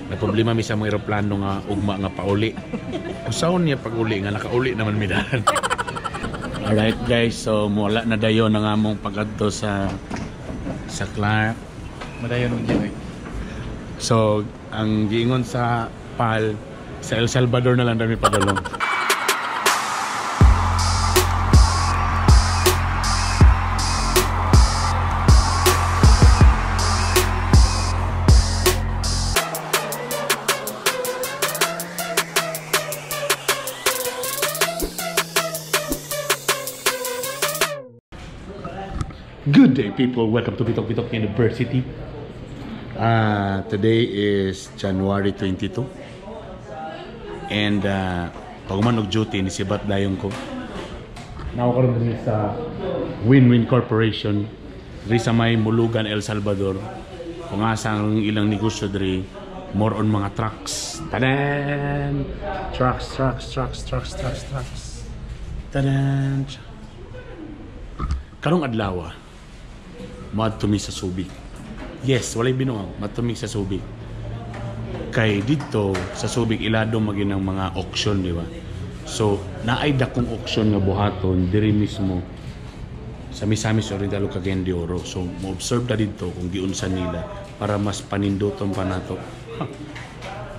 Na problema mi sa mga eroplano nga ugma nga pauli. Usaon niya pag-uli nga nakauli naman mi dahan. Alright guys, so wala na dayon ang among pag-adto sa Clark. Madayon nun dyan eh. So, ang giingon sa PAL, sa El Salvador na lang dami padulong. Good day people, welcome to Bitokbitok University. Today is January 22 and pag manog duty ni sibat dayon ko. Nawakaroon din sa Win-Win Corporation diri sa may Mulugan, El Salvador. Kung asang ilang negosyo diri, more on mga trucks. Tadan! Trucks. Tadan! Karong adlaw madto mi sa Subic. Yes, walay binuang, madto mi sa Subic. Kay dito sa Subic ilado maginang mga auction, di ba? So, naay dakong auction nga buhaton diri mismo sa Misamis Oriental Cagayan de Oro. So, mo-observe ta dito kung giunsa nila para mas paninduton pa nato.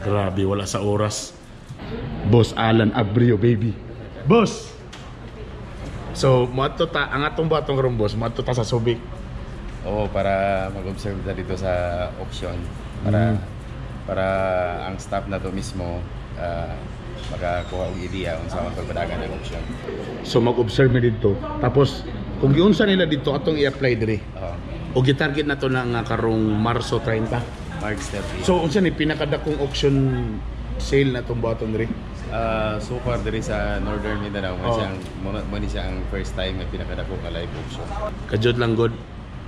Grabe, wala sa oras. Boss Alan Abrio, baby. Boss! So, mato ta ang atong batong karon boss, mato ta sa Subic. Oo, para mag-observe na dito sa auction. Para ang staff na to mismo makakuha og idea kung saan pagpadagan ng auction. So mag-observe mi dito. Tapos kung giunsa nila dito atong i-apply diri. O gi-target na to na nga karong Marso 30. March 30. So unsa ni pinakadakong auction sale na tong baton diri? So far diri sa Northern Mindanao, mo siya ang first time na pinakadako ka live auction. Kajud lang god.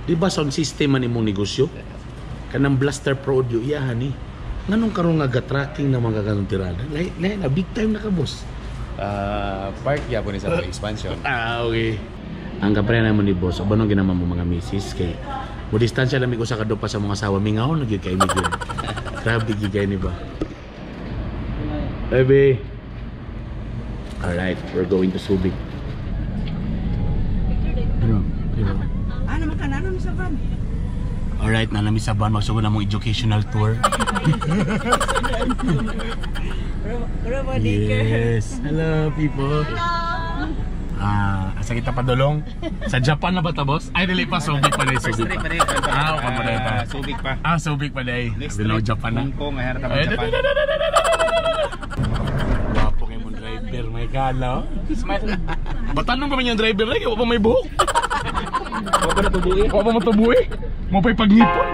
Di ba sound system man imong negosyo? Kanang Blaster Pro audio iyahan ni. Nganong karon nga ga-tracking na mga ganung tirada? Na big time na ka boss. Part ya po ni sa expansion. Okay. Ang kapre naman ni boss, abanong ginaman mo mga misis kay mo distansya lang ko sa kadupa sa mga asawa mingaw na gyud kay migyon. Grabe gigay ni ba. Baby. Alright, we're going to Subic. Alright, nanami sa van, magsugod na mong educational tour. Yes, hello people. Asa kita padulong? Sa Japan na ba ta boss? Ay, dili pa, Subic pa dahil. Subic pa dahil. Subic pa. Subic pa dahil. Bilang Japan na. Hong Kong, ay harap Japan. Wapo kayo mong driver, may kala. Batanong pa man yung driver na, wala pa may buhok. Wala pa matubuhi. Mo pa'y pagngipon.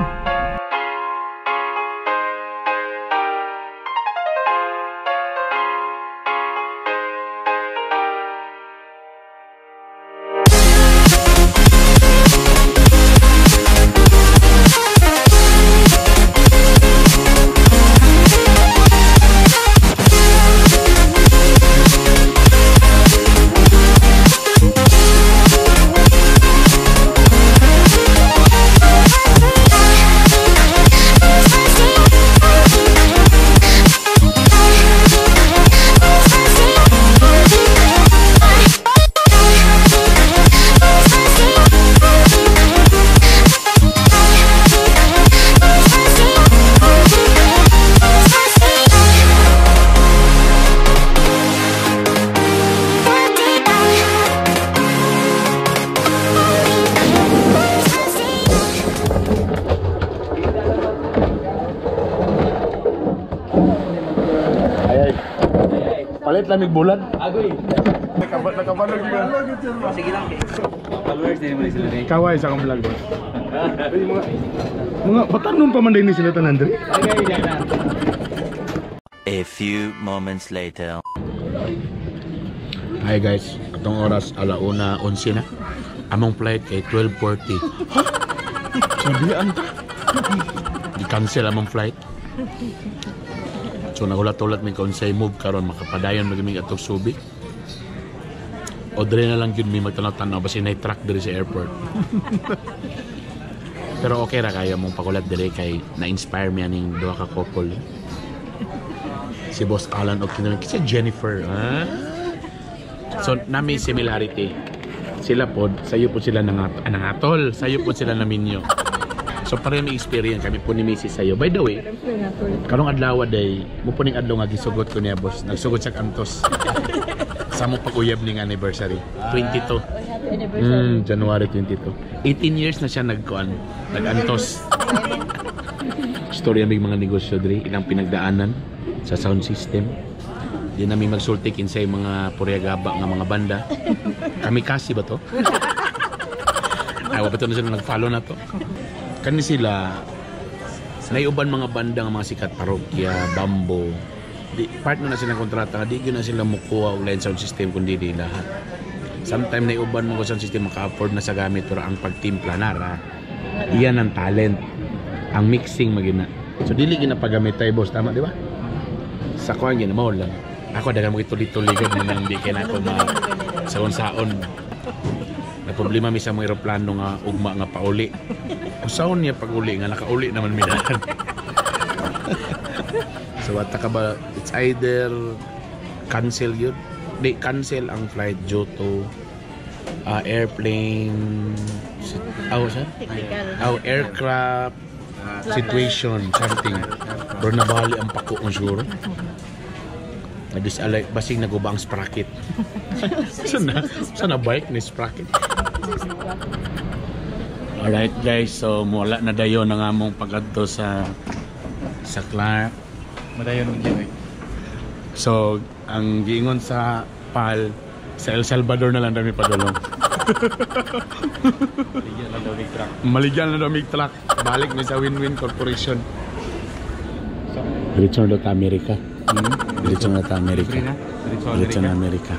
Palit lang nagbulan. Agoy. Nakabalog yun. Sige lang. Followers din mo sila rin. Kaway sa akong vlog. Mga patanon pa man din sila tanan diri. A few moments later. Hi guys, atong oras 1:11 na. Among flight kay 12:40. Ha? Sabihan ta. Di-cancel among flight. So nagulat-ulat mi kung say move karon makapadayon magimig atong Subic. O dire na lang yun mi magtanaw-tanaw basi na truck diri sa airport. Pero okay ra kaya mong pakulat dire kay na-inspire mi aning duha ka couple. Si Boss Alan o kinang si Jennifer. Ah? So nami similarity. Sila pod, sayo po sila nangatol, sayo po sila naminyo. So pareho may experience kami po ni Mrs. sayo. By the way, karong adlaw day, mo po ning adlaw nga gisugot ko niya boss. Nagsugot sa kantos. Sa mo pag-uyab ning anniversary. 22. January 22. 18 years na siya nag-antos. Storya may mga negosyo diri, ilang pinagdaanan sa sound system. Di namin magsulti kinsay mga puryagaba nga mga banda. Kamikasi ba to? Ay, wala ba ito na sila nag-follow na to? Kani sila, naiuban mga banda nga mga sikat, Parokya, Bambo. Part na silang kontrata, di na sila mukuha ulit sound system kundi di lahat. Sometimes naiuban mo ko sound system, maka-afford na sa gamit, pero ang pagtimpla nara, iyan ang talent. Ang mixing magina. So dili ginapagamit tayo boss, tama di ba? Sa kuhan gina, mo lang. Ako dagan mo itulit-tuligod mo nang di kaya na ako saon-saon. Na problema mi sa mga aeroplano nga ugma nga pauli. Usaon niya pag uli nga nakauli naman minahan. So what ka ba? It's either cancel yun. Di cancel ang flight due to airplane aircraft situation something. Bro nabali ang pako ng siguro. Nadisalay, basing nagubang sprocket. Sana bike ni sprocket. Alright guys, so wala na dayon ang among pagkadto sa Clark. Madayon ng Ginoy. So, ang giingon sa PAL, sa El Salvador na lang dami padulong. Maligyan lang daw may truck. Maligyan na daw may truck. Balik ni sa Win-Win Corporation. Diretso na daw ta Amerika. Diretso na ta Amerika. Diretso na Amerika.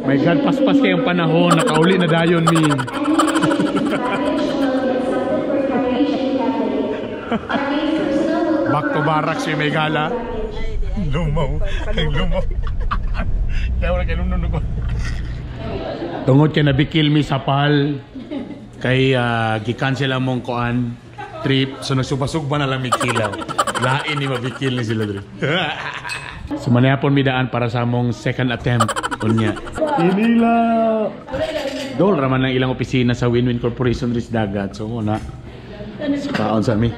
My God, paspas kayong panahon. Nakauli na dayon mi. Back to barracks yung may gala. Lumaw. Lumaw. Kaya wala kayo nunun ko. Tungod kay nabikil mi sa PAL. Kay gi-cancel ang mong kuan trip. So nagsubasugba na lang mi kilaw. Lain ni mabikil ni sila dito. So manayapon mi daan para sa among second attempt. Unya. Inila. Dol raman ang ilang opisina sa Win-Win Corporation ris dagat. So muna. Kaon sa mi.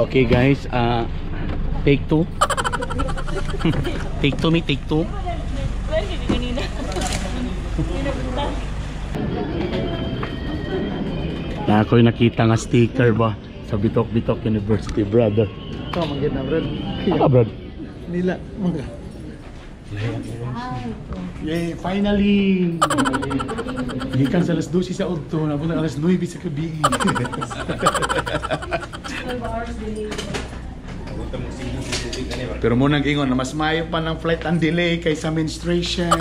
Okay guys, take 2. Take 2 take 2. Na ako'y nakita nga sticker ba sa Bitokbitok University, brother. Ito, manggit na, Brad. Ano brad? Nila, mangga. Yay, finally! Gikan sa alas 12 sa Udto, napunta alas 9 sa gabi. Pero munang ingon na mas mayo pa ng flight ang delay kaysa menstruation.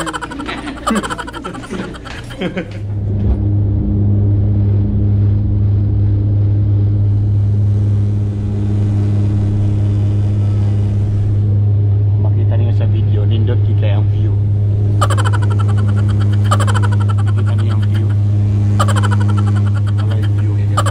Makita niyo sa video, nindot kay ang view. Makita niyo ang view. Live view niya.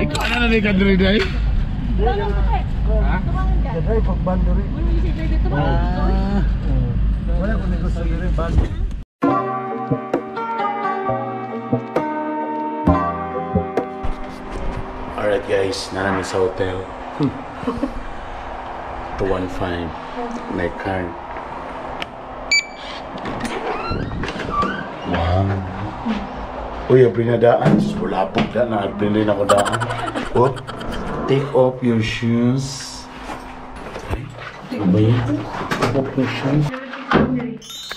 Ikaw na rin ka diri dai. Ha? Dre pagban diri. Wala ko negosyo diri ban. Alright guys, narami sa hotel. 215 may card. Wow. Uy, abri na daan. Wala po na. Nag-abri na ako daan. Oh, take off your shoes. Ano ba yun? Take off your shoes.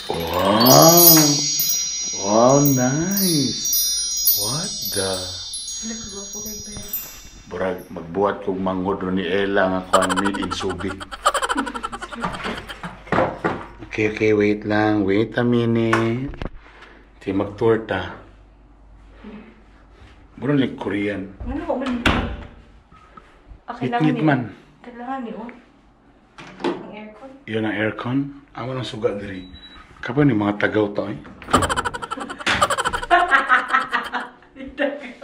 Wow. Wow, nice. What the? Burag, magbuhat kong manghod ro ni Ella nga kung made in Subic. Okay, wait lang. Wait a minute. Di mag-tour ta. Mura ni Korean. Ano ko man? Ngit man. Kailangan ni ang aircon. Yun ang aircon. Amo ng suga diri. Kapag ni mga tagaw to eh.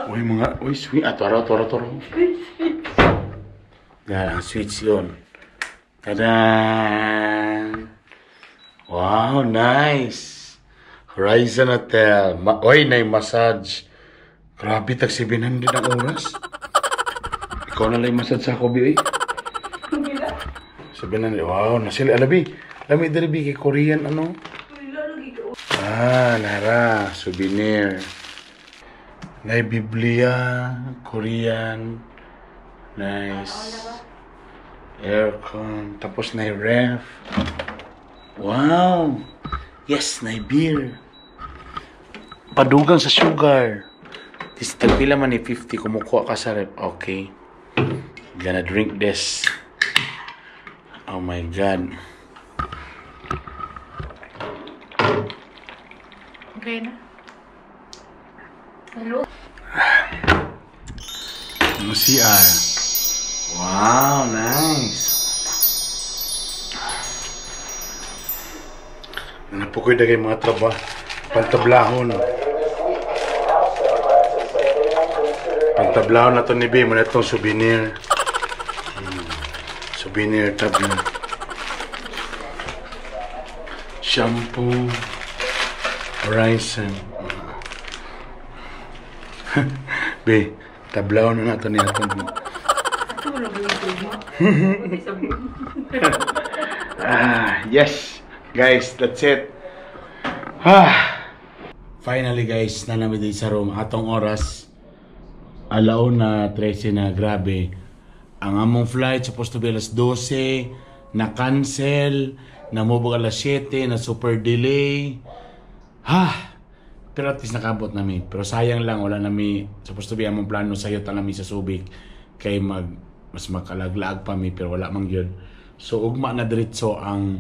Uy mga, uy sweet. Toro. Yan, ang switch yun. Tada! Wow, nice! Horizon Hotel. Uy, na-massage. Grabe, tag 700 ang oras. Ikaw na lang massage sa ako, Bi. 700. Wow, nasili. Alabi. Lami dari Bi, kay Korean, ano? Lara. Souvenir. Nay Biblia. Korean. Nice. Aircon. Tapos na ref. Wow. Yes, na beer. Padugang sa sugar. This tagpila man ni 50 kumukuha ka sa ref. Okay. Gonna drink this. Oh my God. Okay na. Hello? CR. Wow, nice. Napukoy dagay mga pantablahon. Pantablahon na to ni B. Muna itong souvenir. Souvenir tabla. Shampoo. Horizon. B. Tablaw na nato niya itong... Yes. Guys, that's it. Finally guys, nanami din sa room. Atong oras. Alaon na 13 na, grabe. Ang among flight supposed to be alas 12. Na-cancel. Namubog alas 7. Na super delay. Pero at least nakabot namin. Pero sayang lang, wala namin, supposed to be among plano sa yota namin sa Subic. Kay mas makalaglaag pa mi, pero wala mang yun. So, ugma na diretso ang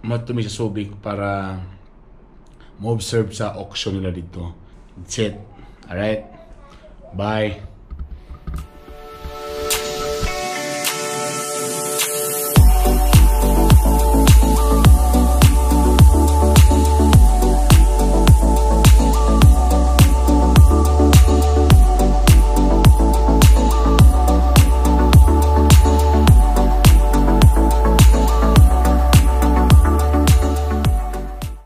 matumi sa Subic para mo-observe sa auction nila dito. That's it. Alright? Bye.